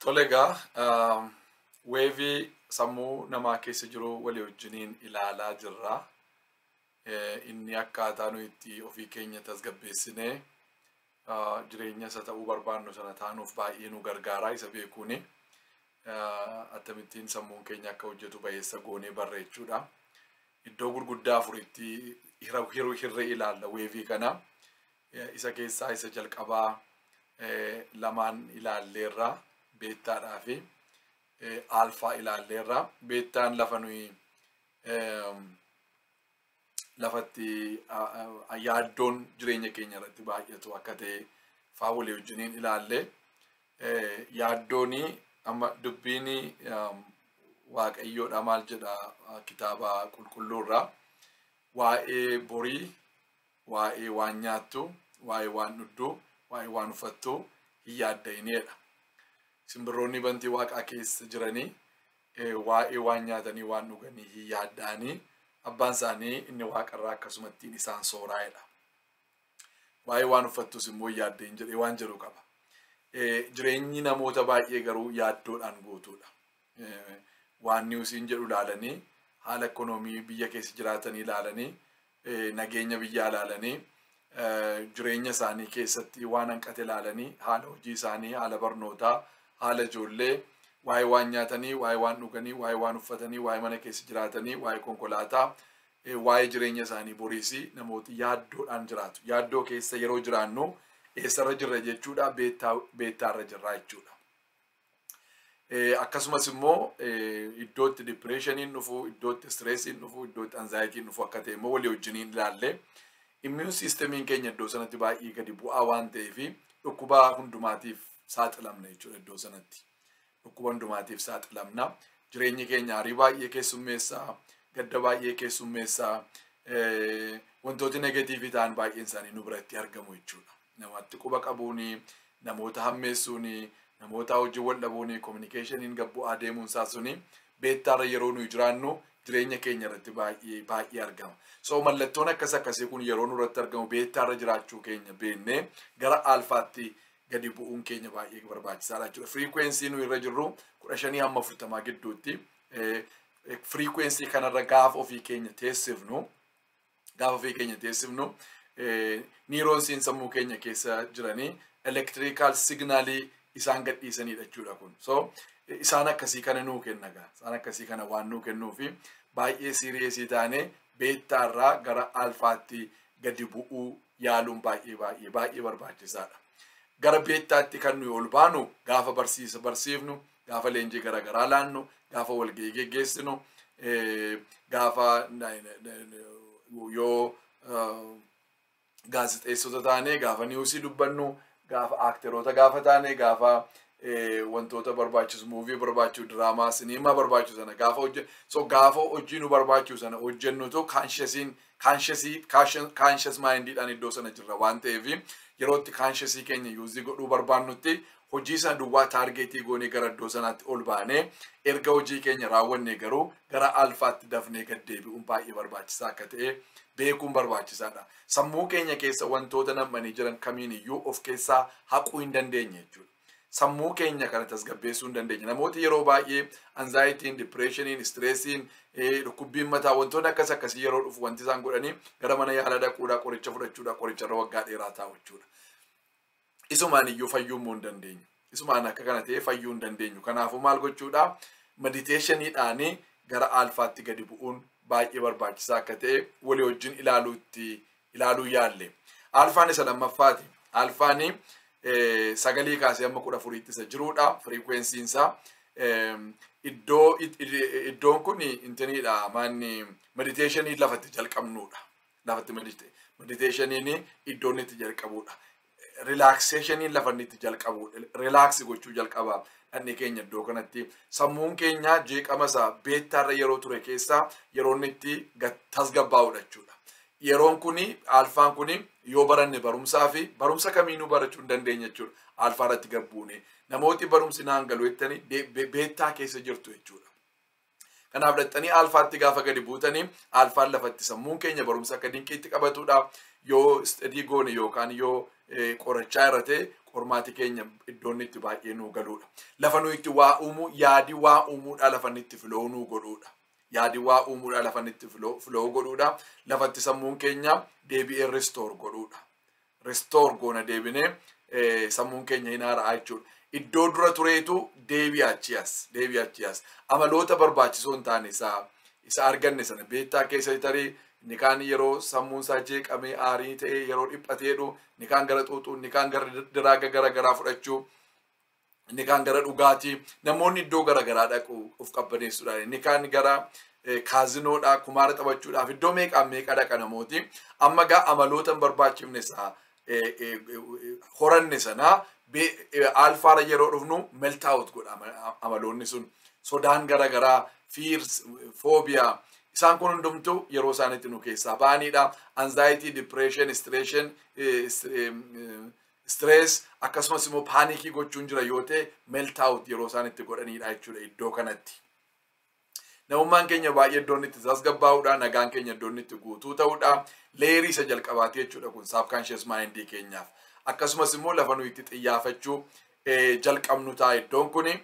Tolega, weevi sammuu namaa keessa jiru walii wajjiniin ilaalaa jirra. Inni akkaataa nu itti ofii keenya tasgabbeessinee jireenya isa ta'uu barbaannu sana taanuuf baay'ee nu gargaara isa beekuuni. Akkamittiin sammuun keenya akka hojjetu bayeessa goonee barreechuudha. Iddoo gurguddaa afuritti hirree ilaalla weevii kana. Isa keessaa isa jalqabaa lamaan ilaalleerra. Beettaadhaa fi alfaa ilaalleerra. Beettaan lafa nuyi lafatti yaaddoon jireenya keenya irratti baay'atu akka ta'e faa walii wajjiniin ilaalle. Yaaddooni amma dubbiini waaqayyoodha maal jedha kitaaba qulqulluurra. Waa'ee borii, waa'ee waan nyaattu, waa'ee waan dhugdu, waa'ee waan uffattu hin yaadda'inedha. Simbirroonni bantii waaqaa keessa jiranii waa'ee waan nyaatanii waan dhuganii hin yaadda'anii abbaan isaanii inni waaqarraa akkasumattiin isaan sooraa'edha. Waa'ee waan uffattus immoo yaadda'in jedhee waan jedhu qaba. Jireenyi namoota baay'ee garuu yaaddoodhaan guutuudha. Waan niwusiin jedhu ilaalanii haala ekonoomii biyya keessa jiraatanii ilaalanii nageenya biyyaa ilaalanii jireenya isaanii keessatti waan hanqate ilaalanii haala hojii isaanii haala barnootaa haala ijoollee waa'ee waan nyaatanii waa'ee waan dhuganii waa'ee waan uffatanii waa'ee mana keessa jiraatanii waa'ee konkolaataa waa'ee jireenya isaanii boriisi namooti yaaddoodhaan jiraatu. Yaaddoo keessa yeroo jiraannu eessarra jirra jechuudha beettaarra jirra jechuudha. Akkasumas immoo iddootti dipireeshiniin dhufu, iddootti stresiin dhufu, iddootti anzaayitiin dhufu akka ta'e immoo walii wajjiniin ilaalle. Immune systemiin keenya iddoo sanatti baay'ee gadi bu'aa waan ta'eef dhukkubaa hundumaatiif saaxilamna jechuudha iddoo sanatti. Dhukkuba hundumaatiif saaxilamna. Jireenyi keenya aarii baay'ee keessummeessaa, gadda baay'ee keessummeessaa, wantooti negatiivii ta'an baay'een isaanii nu biratti argamu jechuudha. Namatti quba qabuuni, namoota hammeessuuni, namoota hojii wal dhabuuni, communicationin gabbu'aa deemuun saasuni beettaarra yeroo nuyi jiraannu jireenya keenya irratti baay'ee argama. So mallattoon akkasii kun yeroo nurratti argamu beettaarra jiraachuu keenya beennee gara alfaatti gadi bu'uun keenya baay'ee barbaachisaadha jechuudha. Frequency nu irra jirru 15 hamma 40 gidduutti. Frequency kanarra gaafa ofii keenya teessifnu niiroonsiin sammuu keenya keessa jiranii electrical signalii isaan gadhiisanidha jechuudha kun. So isaan akkasii kana nuu kenna gaa. Isaan akkasii kana waan nuu kennuufi baay'ee seriyeesii taane beettaarraa gara alfaatti gadi bu'uu yaaluun baay'ee barbaachisaadha. Gara beettaatti kan nuyi ol baanu gaafa barsiifnu, gaafa leenjii garaagaraa laannu, gaafa walgahii geggeessinu, gaafa yoo gaazexeessota taane, gaafa niwusii dubbannu, gaafa aakteroota gaafa taane, gaafa wantoota barbaachisu muuvii barbaachisu diraamaa siniimaa barbaachisu sana gaafa hojii nu barbaachisu sana hojjennutu conscious mindidhaan iddoo sana jirra waan ta'eef yeroo itti conscious keenya yuuzii godhuu barbaannutti hojii sana duwwaa taargeetii goonee gara iddoo sanaatti ol baanee erga hojii keenya raawwanne garuu gara alfaatti dafnee gad deebi'uun baay'ee barbaachisaa akka ta'e beekuun barbaachisaadha. Sammuu keenya keessa wantoota nam'anii jiran kamiin iyyuu of keessaa haquu hin dandeenye jechuudha. Sammuu keenya kana tasgabbeessuu hin dandeenye. Namooti yeroo baay'ee anzaayitiin, dipireeshiniin, stresiin, dhukkubbiin mataa wantoonni akkasii yeroo dhufu wanti isaan godhanii gara mana yaala dhaquudhaa qoricha fudhachuudhaa qoricharra waggaa dheeraa taa'u jechuudha. Isumaan iyyuu fayyuu hin dandeenyu. Isumaan akka kana ta'e fayyuu hin dandeenyu. Kanaafuu maal gochuudhaa mediteeshiniidhaanii gara alfaatti gadi bu'uun baay'ee barbaachisaa akka ta'e walii wajjin ilaaluu yaalle. Alfaan isa lammaffaati. Alfaanii sagalii kaasee amma 14tti isa jiruudha. Frequency'n isaa iddoon kun intiniidha maanni meditationii lafatti jalqabnuudha. Lafatti meditationiin iddoon itti jalqabuudha. Relaxationiin lafanni itti jalqabuudha. Relax gochuu jalqabaa dhanni keenya iddoo kanatti sammuun keenya jeeqama isaa beettaarra yeroo ture keessaa yeroo inni itti tasgabbaa'uudha jechuudha. Yeroon kuni alfaan kuni yoo baranne barumsaa fi barumsa kamiinuu barachuu hin dandeenye jechuudha. Alfaa irratti gabbuune namooti barumsi naan galu jettanii beettaa keessa jirtu jechuudha. Kanaaf dhattanii alfaatti gaafa gadi buutanii alfaan lafatti sammuun keenya barumsa akka dinqiitti qabatudha. Yoo istadii goone yookaan yoo qorachaa irra ta'e qormaati keenya iddoon itti baay'ee nuu galuudha. Lafa nu itti waa uumu yaadi waa uumuudha lafa itti filoo nuu godhuudha. Yaadi waa uumuudha lafa itti filoo godhuudha. Lafatti sammuun keenya deebi'ee restore godhuudha. Restore goona deebinee sammuun keenya hin haara'aa jechuudha. Iddoo dura tureetu deebi'achiyaas. Amaloota barbaachisoo hin taane isa arganne sana beektaa keessa tarii inni kaan yeroo sammuun isaa jeeqamee aarii ta'ee yeroo dhiphateedhu inni kaan gara xuuxuu inni kaan gara diraaga garaa fudhachuu inni kaan gara dhugaatii namoonni iddoo garaa dhaqu of qabbaneessuudhaan inni kaan gara kaazinoodhaa kumaara taphachuudhaaf iddoo meeqa dhaqa namooti amma gaa amaloota hin barbaachifne isaa horanne sanaa alfaara yeroo dhufnu melt out godha amaloonni sun sodaan garaa fears phobia isaan kun hundumtu yeroo isaanitti nu keessaa ba'aniidha. Anxiety, depression, stress akkasumas immoo paanikii gochuun jira yoo ta'e melt out yeroo isaanitti godhaniidha jechuudha iddoo kanatti. Namummaan keenya baay'ee iddoon itti tasgabbaa'uudha, nagaan keenya iddoon itti guutuu ta'uudha. Leerii isa jalqabaati jechuudha kun subconscious mind keenyaaf. Akkasumas immoo lafa nu itti xiyyaafachuu jalqabnu ta'a iddoon kuni.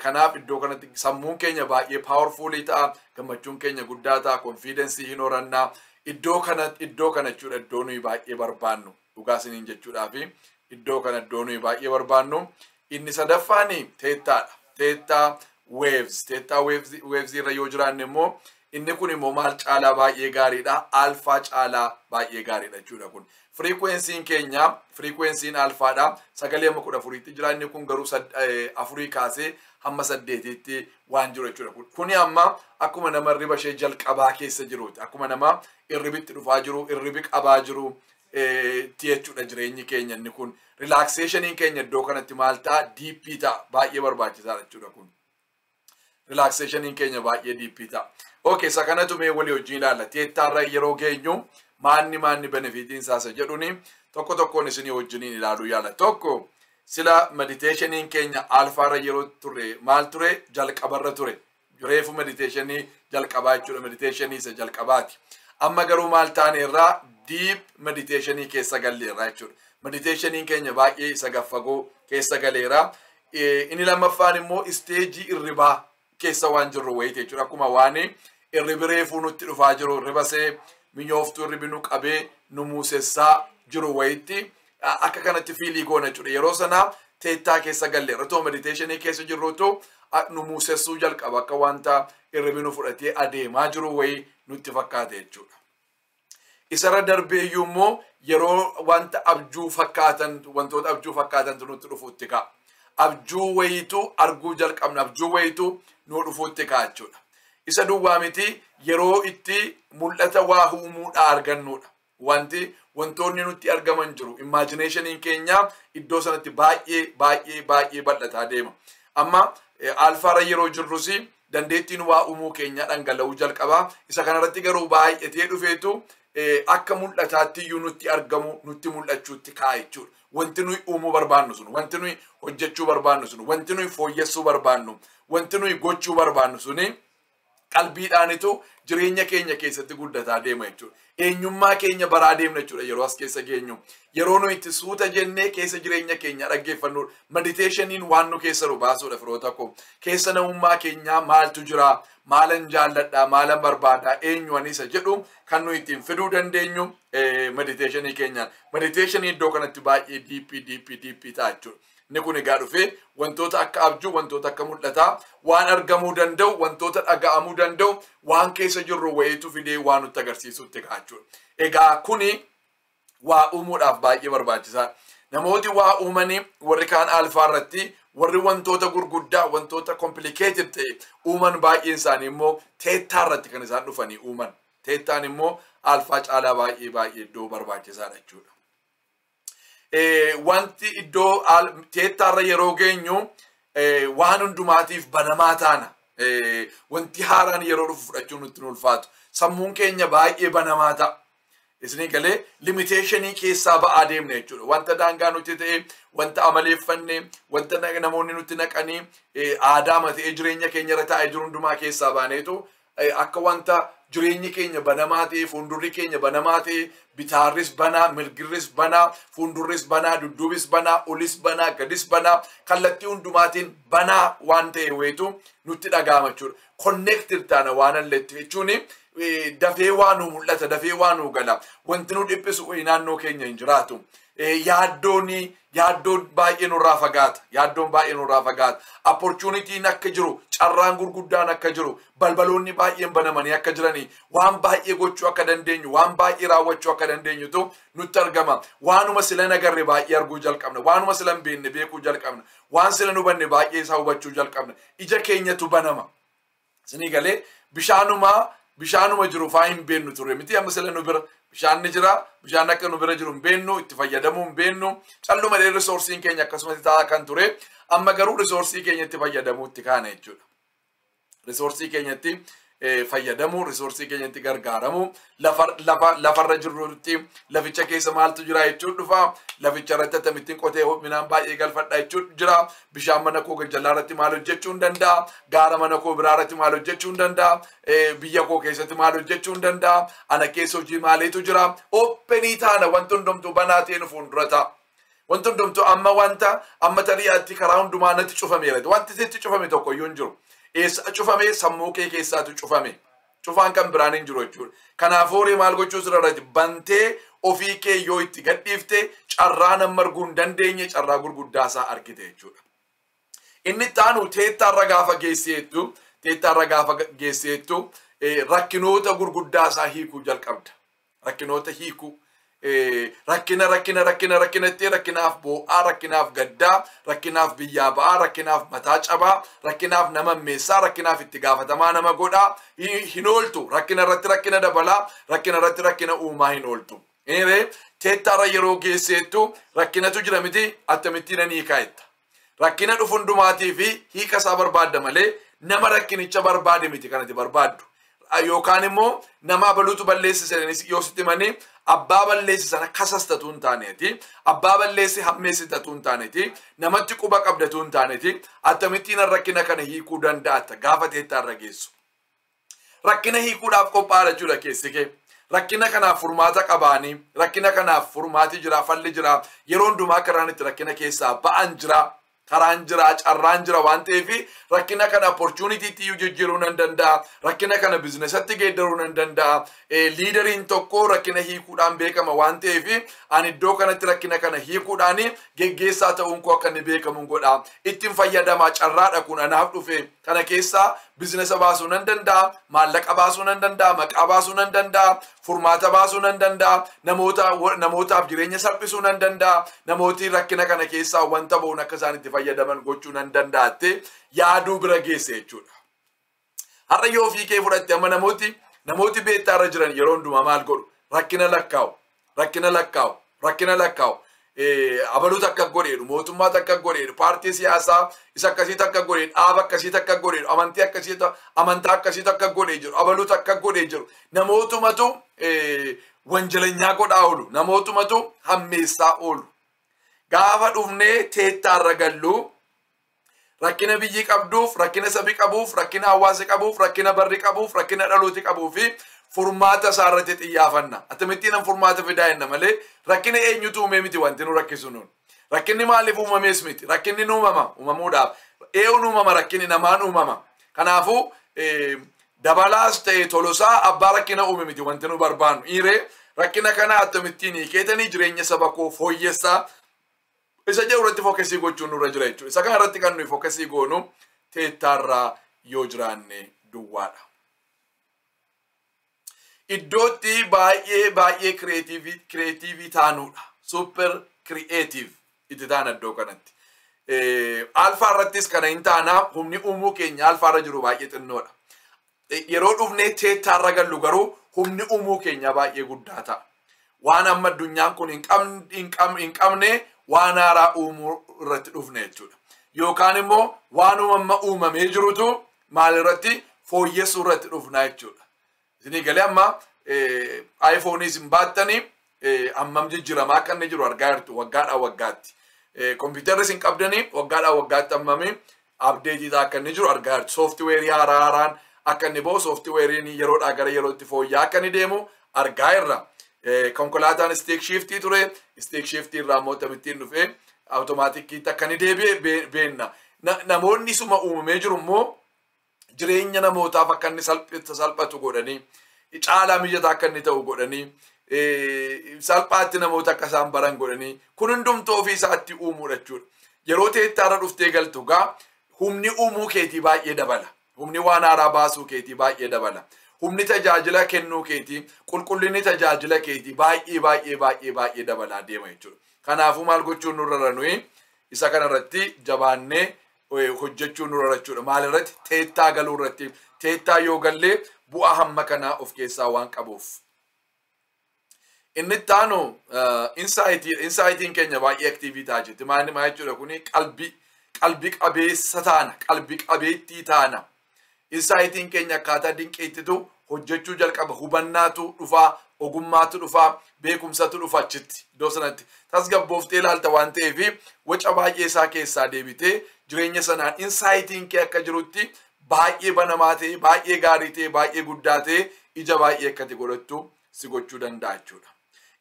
Kanaaf iddoo kanatti sammuun keenya baay'ee powerful ta'a, gammachuun keenya guddaa ta'a, confidence hin horannaa. Iddoo kana jechuudha iddoo nuyi baay'ee barbaannu dhugaa isiniin jechuudhaafi iddoo kana iddoo nuyi baay'ee barbaannu. Inni sadaffaani Thetaadha. Theta waves irra yoo jiraanne immoo inni kun immoo maal caalaa baay'ee gaariidha, alpha caalaa baay'ee gaariidha jechuudha kun. Frequency'n keenya frequency'n alfaadha. 9:14tti jira inni kun garuu 4 kaasee hamma 8tti waan jiru jechuudha. Kuni amma akkuma nama irriba ishee jalqabaa keessa jiruuti. Akkuma nama irribitti dhufaa jiru, irribi qabaa jiru jechuudha jireenyi keenya inni kun. Relaxation'n keenya iddoo kanatti maal ta'a? Deep ta'a. Baay'ee barbaachisaadha jechuudha kun. Relaxation'n keenya baay'ee deep ta'a. Okay, isa kanatu mee walii wajjin ilaalla. Thetaarra yeroo geenyu maanni benefitiin isaasa jedhuni tokkoon isinii wajjiniin ilaaluu yaala. Tokko sila meditationin keenya alfaarra yeroo ture maal ture jalqabarra ture. Reefu meditationii jalqabaa jechuudha. Meditationii isa jalqabaati. Amma garuu maal taane irraa deep meditationii keessa galleerra jechuudha. Meditationin keenya baay'ee isa gaffagoo keessa galeera. Inni lammaffaan immoo isteejii irribaa keessa waan jirru wayite jechuudha. Akkuma waan irribi reefuu nutti dhufaa jiru irribasee minyooftuu irribi nu qabee nu muusessaa jiru wayitti akka kanatti fiilii goona jechuudha. Yeroo sana Theta keessa galleerra too meditationii keessa jirruutu nu muusessuu jalqaba akka wanta irribi nu fudhatee adeemaa jiru wayii nutti fakkaate jechuudha. Isarra darbeeyyuu immoo yeroo wanta abjuu fakkaatan wantoota abjuu fakkaatantu nutti dhufuutti ka'a. Abjuu wayiitu arguu jalqabna abjuu wayiitu nu dhufuutti ka'a jechuudha. Isa duwwaa miti yeroo itti mul'ata waa uumuudha argannuudha. Wantoonni nutti argaman jiru. Imaginationiin keenya iddoo sanatti baay'ee bal'ataa deema. Amma alfaarra yeroo jirrus dandeettiin waa uumuu keenya dhangala'uu jalqaba. Isa kanarratti garuu baay'atee dhufeetu akka mul'ataatti iyyuu nutti argamu nutti mul'achuutti ka'a jechuudha. Wanti nuyi uumuu barbaannu sun, wanti nuyi hojjechuu barbaannu sun, wanti nuyi fooyyessuu barbaannu, wanti nuyi gochuu barbaannu suni qalbiidhaanitu jireenya keenya keessatti guddataa deema jechuudha. Eenyummaa keenya baraa deemna jechuudha yeroo as keessa geenyu. Yeroo nuyi itti suuta jennee keessa jireenya keenya dhaggeeffannu meditationiin waan nu keessa baasuudha firoota koo. Keessa namummaa keenyaa maaltu jira? Maalan jaalladha? Maalan barbaada? Eenyuan isa jedhu kan nuyi ittiin fiduu dandeenyu meditationii keenyaan. Meditationii iddoo kanatti baay'ee deep ta'a jechuudha. Inni kun egaa dhufee wantoota akka abjuu, wantoota akka mul'ataa, waan argamuu danda'u, wantoota dhaga'amuu danda'u, waan keessa jirru wayiitu fidee waan nutti agarsiisutti ka'a jechuudha. Egaa kuni waa uumuudhaaf baay'ee barbaachisaa. Namooti waa uumanii warri kaan alfaarratti warri wantoota gurguddaa, wantoota complicated ta'e uuman baay'een isaanii immoo Theta irratti kan isaan dhufanii uuman. Thetaan immoo alfaa caalaa baay'ee iddoo barbaachisaadha jechuudha. Wanti iddoo Theta irra yeroo geenyu waan hundumaatiif banamaa taana. Wanti haaraan yeroo dhufu fudhachuun nutti ulfaatu. Sammuun keenya baay'ee banamaa ta'a. Isni galee limitationii keessaa ba'aa deemne jechuudha. Wanta daangaa nuti ta'e, wanta amaleeffanne, wanta namoonni nutti naqanii aadaa matee jireenya keenya irra taa'ee jiru hundumaa keessaa baaneetu akka wanta jireenyi keenya banamaa ta'e fuuldurri keenya banamaa ta'e bitaarris banaa mirgirris banaa fuuldurris banaa dudduubis banaa olis banaa gadis banaa kallattii hundumaatiin banaa waan ta'e weetu nutti dhaga'ama jechuudha. Connected taana waan alletti jechuun dafee waan nu mul'ata dafee waan nu gala wanti nu dhiphisu naannoo keenya hin jiraatu. Yaaddoon baay'ee nurraa fagaata. Opportunitiin akka jiru, carraan gurguddaan akka jiru, balbaloonni baay'een banamanii akka jiranii, waan baay'ee gochuu akka dandeenyu, waan baay'ee raawwachuu akka dandeenyutu nutti argama. Waanuma sila nagarre baay'ee arguu jalqabna. Waanuma sila hin beekne beekuu jalqabna. Waan sila nu banne baay'ee isaa hubachuu jalqabna. Ija keenyatu banama. Isinii galee bishaanuma jiru faa hin beennu turre miti amma sila nu bira bishaan ni jira bishaan akka nu bira jiru hin beennu itti fayyadamuu hin beennu calluma dheer resoursiin keenya akkasumas ta'a kan ture amma garuu resourcii keenya itti fayyadamuutti kaana jechuudha. Resourcii keenya itti fayyadamu resourcii keenya itti gargaaramu lafarra jirrutti laficha keessa maaltu jira jechuudha dhufa laficha irratti atamittiin qotee midhaan baay'ee galfadha jechuudha jira bishaan mana koo gajjallaa irratti maal hojjechuu hin danda'a gaara mana koo biraa irratti maal hojjechuu hin danda'a biyya koo keessatti maal hojjechuu hin danda'a ana keessa hojii maaliitu jira oppenii taana wanti hundumtuu banaa ta'e nu fuuldura ta'a. Wanti hundumtuu amma tari'aatti karaa hundumaa natti cufameera wanti sitti cufame tokko iyyuu hin jiru. Eessa cufame sammuu kee keessaatu cufame. Cufaan kan biraan hin jiru jechuudha. Kanaafuu maal gochuu sirratti bantee ofii kee yoo itti gadhiifte carraa nama arguu hin dandeenye carraa gurguddaa isaa argite jechuudha. Inni taanu teettaarra gaafa geesseettu rakkinoota gurguddaa isaa hiikuu jalqabda. Rakkinoota hiikuu. Rakkinaaf boo'aa, rakkinaaf gaddaa, rakkinaaf biyyaa ba'aa, rakkinaaf mataa cabaa, rakkinaaf nama meessaa, rakkinaaf itti gaafatamaa nama godhaa hin ooltu. Rakkina irratti rakkina dabalaa, rakkina irratti rakkina uumaa hin ooltu. Teettaarra yeroo geesseettu rakkinatu jira miti akkamittiin hiikaa jetta. Rakkina dhufu hundumaatii fi hiika isaa barbaadda malee nama rakkinicha barbaade miti kanatti barbaaddu. Yookaan immoo nama baluutu balleessisan yoo sitti manii abbaa balleessisan kasastatu hin taaneeti abbaa balleessi hammeessitatu hin taaneeti namatti quba qabdatu hin taaneeti akkamittiin rakkina kana hiikuu danda'atta gaafa teettaarra geessu. Rakkina hiikuudhaaf qophaa'aa jechuudha keessi kee. Rakkina kanaaf furmaata qabaanii rakkina kanaaf furmaati jira falli jira yeroo hundumaa karaan itti rakkina keessaa ba'an jira. Karaan jira carraan jira waan ta'eef rakkina kana opportunity tiyyuu jijjiiruu nan danda'a rakkina kana bizinesatti geeddaruu nan danda'a liideriin tokko rakkina hiikuudhaan beekama waan ta'eef ani iddoo kanatti rakkina kana hiikuudhaan geggeessaa ta'uun koo akka inni beekamu godha ittiin fayyadamaa carraadha kun anaaf dhufe kana keessaa bizinesa baasuu nan danda'a maallaqa baasuu nan danda'a maqaa baasuu nan danda'a furmaata baasuu nan danda'a namootaaf jireenya salphisuu nan danda'a namooti rakkina kana keessaa wanta bo'uun akka isaan itti fayyadaman gochuu nan danda'atte yaaduu bira geesse jechuudha. Har'a yoo ofii kee fudhatte amma namooti beektaarra jiran yeroo hundumaa maal godhu rakkina lakkaa'u abaluutu akka godheedhu mootummaatu akka godheedhu paartii siyaasaa isa akkasiitu akka godheedhu dhaaba akkasiitu akka godheedhu amantaa akkasiitu akka godhee jiru abaluutu akka godhee jiru namootumatu wanjalanyaa godhaa oolu namootumatu hammeessaa oolu. Gaafa dhufnee teettaarra gallu rakkina biyyi qabduuf rakkina sabi qabuuf rakkina hawaasa qabuuf rakkina barri qabuuf rakkina dhalooti qabuuf furmaata isaarratti xiyyeeffanna. Atamittiin furmaata fidaa jenna malee rakkina eenyutu uumee miti wanti nu rakkisu nuun. Rakkinni maaliif uumamees miti rakkinni uumamuudhaaf eeyyuun uumama rakkinni namaan uumama. Kanaafuu dabalaas ta'e tolosaa abbaa rakkina uume miti wanti nu barbaannu. Rakkina kana atamittiin hiikeetanii jireenya saba koo fooyyessaa. Isa irratti fokkasii gochuun nurra jira jechuudha. Isa kana irratti kan nuyi fokkasii goonu teettaarraa yoo jiraanne duwwaadha. Iddootti baay'ee kireetiivii taanuudha. Super kireetiiv itti taana iddoo kanatti. Alfaa irrattis kana hin taanaa humni uumuu keenya alfaarra jiru baay'ee xinnoodha. Yeroo dhufnee teettaarra gallu garuu humni uumuu keenya baay'ee guddaa ta'a. Waan amma addunyaan kun hin qabne waan haaraa uumuu irratti dhufne jechuudha. Yookaan immoo waan uumamee jirutu maal irratti fooyyessuu irratti dhufna jechuudha. Isinii galee amma iPhoneis hin baattanii ammam jijjiiramaa akka inni jiru argaa jirtu waggaadhaa waggaatti. Kompiitarris hin qabdanii waggaadhaa waggaatti ammami abdeetii akka inni jiru argaa jirtu. Sooftiweerii haaraan akka inni ba'u sooftiweeriin yeroodhaa gara yerootti fooyya'aa akka inni deemu argaa irra. Konkolaataan stick shiftii ture, stick shiftii irraa immoo tamittiin dhufee awutomaatikii akka inni deebi'e beenna. Namoonni suma uumamee jiru immoo jireenya namootaaf akka inni salphatu godhanii, caalaa mijataa akka inni ta'u godhanii, salphaatti namoota akka isaan baran godhanii, kun hundumtuu ofii isaatti uumuudha jechuudha. Yeroo teettaarra dhuftee galtu gaa humni uumuu keetii baay'ee dabala. Humni waan haaraa baasuu keetii baay'ee dabala. Humni tajaajila kennuu keetii, qulqullinni tajaajila keetii baay'ee dabalaa deema jechuudha. Kanaafuu maal gochuun nurra nuyi isa kanarratti jabaannee hojjechuun nurra jechuudha. Maalirratti? Teettaa galuu irratti. Teettaa yoo gallee bu'aa hamma kanaa of keessaa waan qabuuf. Inni taanu insaayitiin keenya baay'ee aktiivii ta'a jetti. Maal jechuudha kuni qalbii qabeessa taana, qalbii qabeettii taana. Insaayitiin keenya akkaataa dinqeettitu hojjechuu jalqaba. Hubannaatu dhufaa, ogummaatu dhufaa, beekumsatu dhufa achitti iddoo sanatti. Tasgabbooftee ilaalta waan ta'eef waca baay'ee isaa keessaa deebitee jireenya sanaan insaayitiin kee akka jirutti baay'ee banamaa ta'e, baay'ee gaarii ta'e, baay'ee guddaa ta'e, ija baay'ee akkati godhattu si gochuu danda'a jechuudha.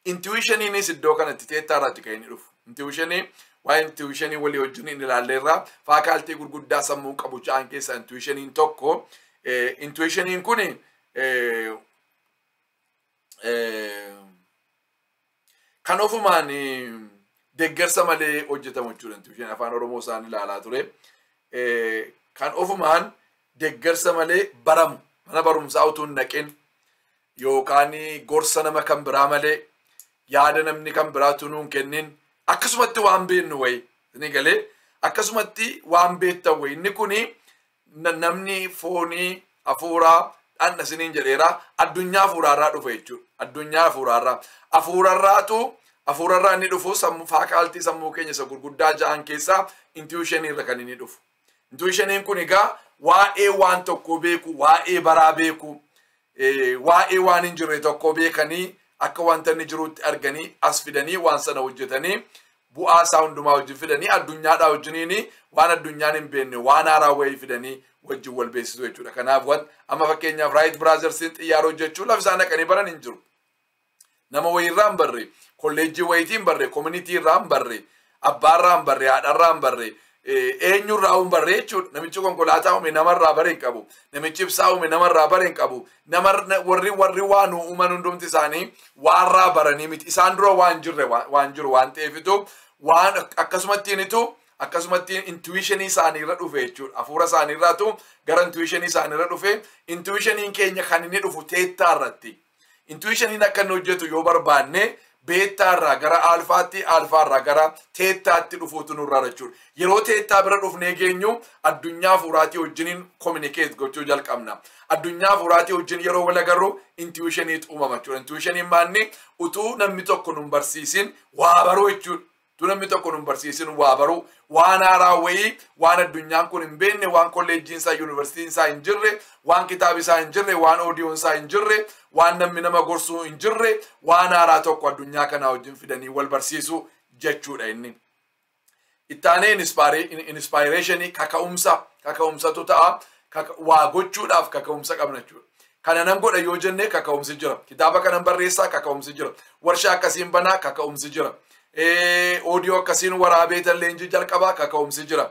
Intuishiniinis iddoo kanatti teettaa irratti kan inni dhufu. Intuishinii waa'ee intuishinii walii wajjin inni ilaalleerraa faakaaltii gurguddaa sammuu qabu ja'an keessaa intuishiniin tokko. Intuishiniin kun kan ofumaan deeggarsa malee hojjetamu jechuudha. Intuishinii afaan Oromoo isaan ilaalaa ture. Kan ofumaan deeggarsa malee baramu, mana barumsaa utuu hin naqin yookaan gorsa nama kan biraa malee yaada namni kan biraatu nuun kennin akkasumatti waan beennu wayi ni galee akkasumatti waan beektan wayi inni kuni namni foonii hafuuraa dhandha siniin jedheera addunyaa hafuuraarraa dhufa jechuudha. Addunyaa hafuurarraa inni dhufu sammuu faakaaltii sammuu keenya isa gurguddaa ja'an keessaa intuishinii irra kan inni dhufu. Intuishiniin kun egaa waa'ee waan tokko beeku, waa'ee baraa beeku, waa'ee waan hin jirre tokko beekanii akka wanta inni jirutti arganii as fidanii waan sana hojjetanii bu'aa isaa hundumaa wajjin fidanii addunyaadhaa wajjiniin waan addunyaan hin beekne waan haaraa wayii fidanii wajjin wal beeksisu jechuudha. Kanaaf amma fakkeenyaaf Wright Brothersiin xiyyaara hojjechuu lafa isaan dhaqanii baran hin jiru. Nama wayirraa hin barre, kolleejjii wayitiin barre, koominitii irraa hin barre, abbaarraa hin barre, haadharraa hin barre, eenyurraa hin barre jechuudha. Namichi konkolaataa uume namarraa bare hin qabu. Namichi ibsaa uume namarraa bare hin qabu. Warri waan uuman hundumti isaanii waanirraa baranii miti. Isaan dura waan jiru waan ta'eefitu waan akkasumattiin intuishinii isaaniirra dhufe jechuudha. Hafuura isaaniirraatu gara intuishinii isaaniirra dhufe. Intuishiniin keenya kan inni dhufu teettaa irratti. Intuishiniin akka inni hojjetu yoo barbaanne beettaa irraa gara alfaatti, alfaa irraa gara teettaatti dhufuutu nurraa jechuudha. Yeroo teettaa bira dhufnee geenyu addunyaa hafuuraatii wajjiniin communicate gochuu jalqabna. Addunyaa hafuuraatii wajjin yeroo wal agarru intuishiniitu uumama jechuudha. Intuishiniin maanni utuu namni tokko nun barsiisin waa baruu jechuudha. Utuu namni tokko nun barsiisin waa baruu, waan haaraa wayii, waan addunyaan kun hin beekne, waan kolleejjiin isaa, yuunivarsiitiin isaa hin jirre, waan kitaabi isaa hin jirre, waan oodiyoon isaa hin jirre, waan namni nama gorsuu hin jirre, waan haaraa tokko addunyaa kanaa wajjin fidanii wal barsiisuu jechuudha inni. Ittaanee inspirationii kaka'umsatu ta'a. Waa gochuudhaaf kaka'umsa qabna jechuudha. Kana nan godha yoo jenne kaka'umsi jira. Kitaaba kanan barreessaa kaka'umsi jira. Warshaa akkasiin banaa kaka'umsi jira. Oodiyoo akkasiin waraabee leenjii jalqabaa kaka'umsi jira.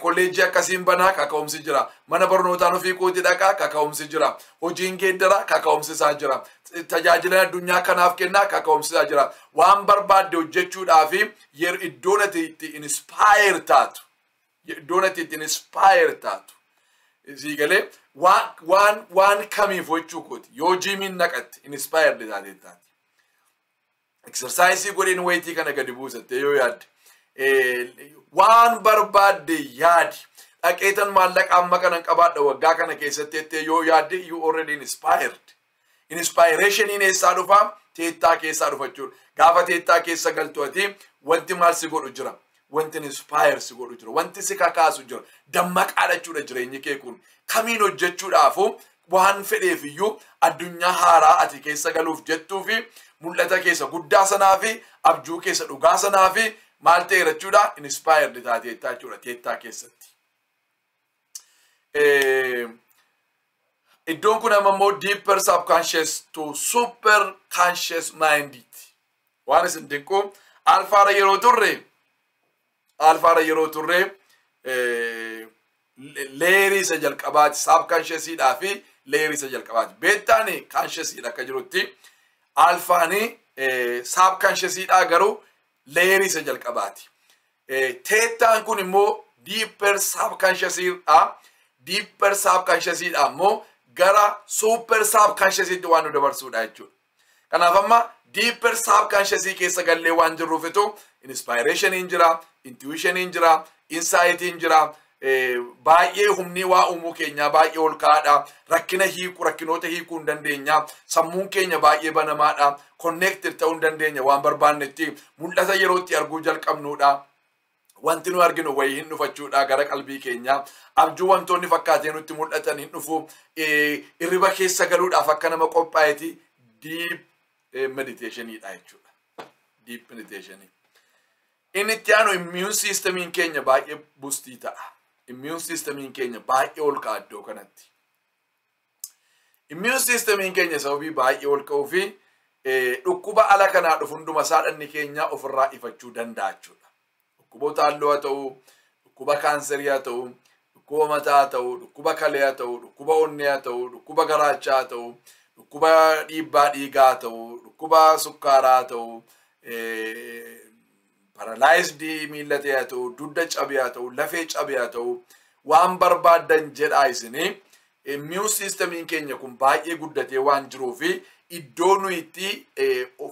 Kolleejjii akkasiin banaa kaka'umsi jira. Mana barnootaan ofii kootii dhaqaa kaka'umsi jira. Hojiin geeddaraa kaka'umsi isaa jira. Tajaajila addunyaa kanaaf kennaa kaka'umsi isaa jira. Waan barbaadde hojjechuudhaaf iddoon ati itti inspire taatu. Iddoon ati itti inspire taatu. Siigalee waan kamiif hojjechuu kooti. Yoo jiimiin naqatti inspired taate. Exercise godhin wayitii kana gadi buusatte yoo yaadde. Waan barbaadde yaadi. Dhaqeetan maallaqa amma kanan qabaadha waggaa kana keessatti yoo yaadde you already inspired. Inspirationiin eessaa dhufa? Teettaa keessaa dhufa jechuudha. Gaafa teettaa keessa galtu ati wanti maal si godhu jira? Wanti inspire si godhu jira. Wanti si kakaasu jira. Dammaqaadha jechuudha jireenyi kee kun. Kamiin hojjechuudhaafu waan fedheef iyyuu addunyaa haaraa ati keessa galuuf jettuu fi mul'ata keessa guddaa sanaa fi abjuu keessa dhugaa sanaa fi maal ta'e jechuudha inspired taateettaa jechuudha teettaa keessatti. iddoon kun ammoo deeper subconscious to super conscious mind waan isin dinqu alfaara yeroo turre leerii isa jalqabaati subconscious dhaa fi leerii isa jalqabaati beettaani conscious dha akka jirutti alfaani subconscious dhaa garuu leerii isa jalqabaati teettaan kun immoo deeper subconscious dha deeper subconscious dha ammoo gara super subconscious waan nu dabarsuudha jechuudha kanaaf amma deeper subconscious keessa gallee waan jirruufitu inspiration jira intuition jira insight jira baay'ee humni waa uumuu keenya baay'ee ol kaadha rakkinoota hiikuu dandeenya sammuun keenya baay'ee banamaadha connected ta'uu dandeenya waan barbaannetti mul'ata yerootti arguu jalqabnuudha wanti nu arginu wayii hin dhufachuudha gara qalbii keenya abjuu wantoonni fakkaatee nutti mul'atan hin dhufu irriba keessa galuudhaaf akka nama qophaa'eeti deep meditation dha jechuudha deep meditation inni itti aanu immune system keenya baay'ee boostii ta'a immune system keenya baay'ee ol ka'a iddoo kanatti immune system keenya sababii baay'ee ol ka'uu fi dhukkuba ala kanaa dhufu hunduma saadhanni keenya ofirraa ifachuu danda'a jechuudha dhukkuboota halluu haa ta'u dhukkuba kaanserii haa ta'u dhukkuba mataa haa ta'u dhukkuba kalee haa ta'u dhukkuba onnee haa ta'u dhukkuba garaachaa haa ta'u dhukkuba dhiibbaa dhiigaa haa ta'u dhukkuba sukkaaraa haa ta'u paralyzed miillatee haa ta'u dudda cabee haa ta'u lafee cabee haa ta'u waan barbaadan jedhaa isinii immune system keenya kun baay'ee guddatee waan jiruufi iddoo nuyitti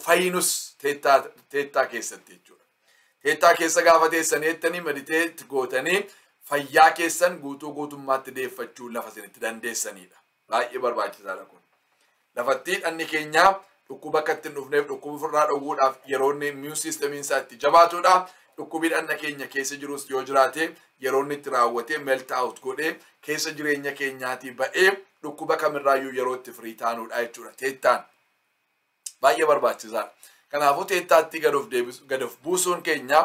fayyinus teettaa keessatti jechuudha teettaa keessa gaafa teessaneettanii meditate gootanii fayyaa keessan guutummaatti deeffachuu lafa isinitti dandeessanidha baay'ee barbaachisaadha kun lafatti dhanni keenya dhukkuba akka ittiin dhufneef dhukkuba ofirraa dhowwuudhaaf yeroo inni immune system isaa itti jabaatudha dhukkubi dhanna keenya keessa jirus yoo jiraate yeroo inni itti raawwatee melt out godhee keessa jireenya keenyaatii ba'ee dhukkuba kamirraayyuu yeroo itti firii taanudha jechuudha teettaan baay'ee barbaachisaadha kanaafuu teettaatti gad of buusuun keenya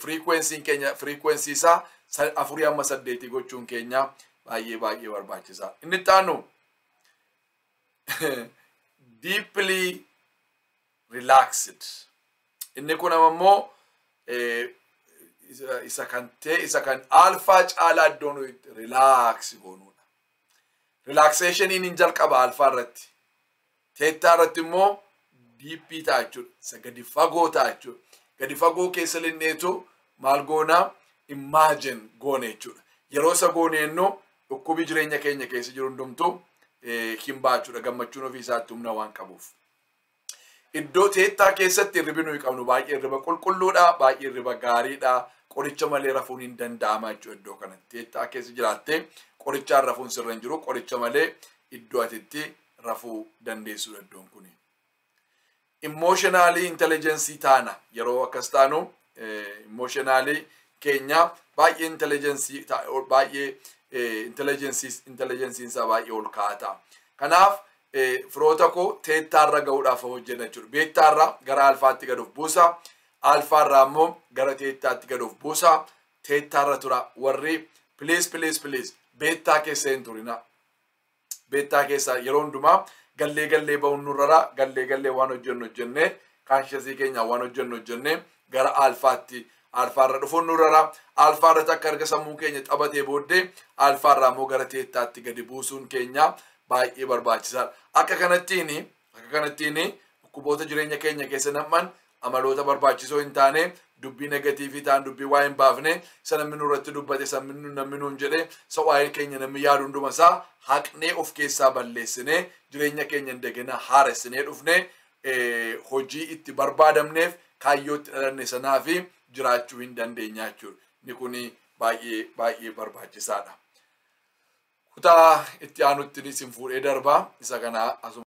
frequency isaa 4-8 gochuun keenya baay'ee barbaachisaa inni taanu deeply relaxed inni kun ammoo isa kan alpha caalaa iddoon relax goonudha relaxation in jalqaba alpha irratti theta irratti immoo deep ta'a jechuudha isa gadi fagoo ta'a jechuudha gadi fagoo keessa linneetu maal goona imagine goone jechuudha yeroo isa gooneennu dhukkubi jireenya keenya keessa jiru hundumtu hin baachuudha gammachuun ofii isaatti humna waan qabuuf iddoo teettaa keessatti irribi nuyi qabnu baay'ee irriba qulqulluudha baay'ee irriba gaariidha qoricha malee rafuun hin danda'ama jechuudha iddoo kanatti teettaa keessa jiraattee qorichaan rafuun sirra hin jiru qoricha malee iddoo atitti rafuu dandeessudha iddoon kuni emotionally intelligence taana yeroo akkas taanu emotionally keenya baay'ee intelligence isaa baay'ee ol kaa'ata kanaaf firoota koo teettaarra ga'uudhaaf hojjenna jechuudha beettaarra gara alfaatti gad of buusa alfaarraa immoo gara teettaatti gad of buusa teettaarra tura warri please beettaa keessa hin turina beettaa keessa yeroo hundumaa gallee ba'uun nurrara gallee waan hojjenne kaanshasii keenya waan hojjenne gara alfaarra dhufuun nurrara alfaarra takka arga sammuu keenya xabatee booddee alfaarraa immoo gara teettaatti gadi buusuun keenya baay'ee barbaachisaadha akka kanattiin dhukkuboota jireenya keenya keessa nam'an amaloota barbaachisoo hin taane dubbii negatiivii ta'an dubbii waa hin baafne isa namni nurratti dubbate namni nuun jedhe isa waa'ee keenya namni yaadu hunduma isaa haqnee of keessaa balleessinee jireenya keenya indagina haaressinee dhufne hojii itti barbaadamneef kaayyootti dhalanne sanaa fi jiraachuu hin dandeenya jechuudha inni kun baay'ee barbaachisaadha kutaa itti aanutti isin fuudhee darbaa isa kana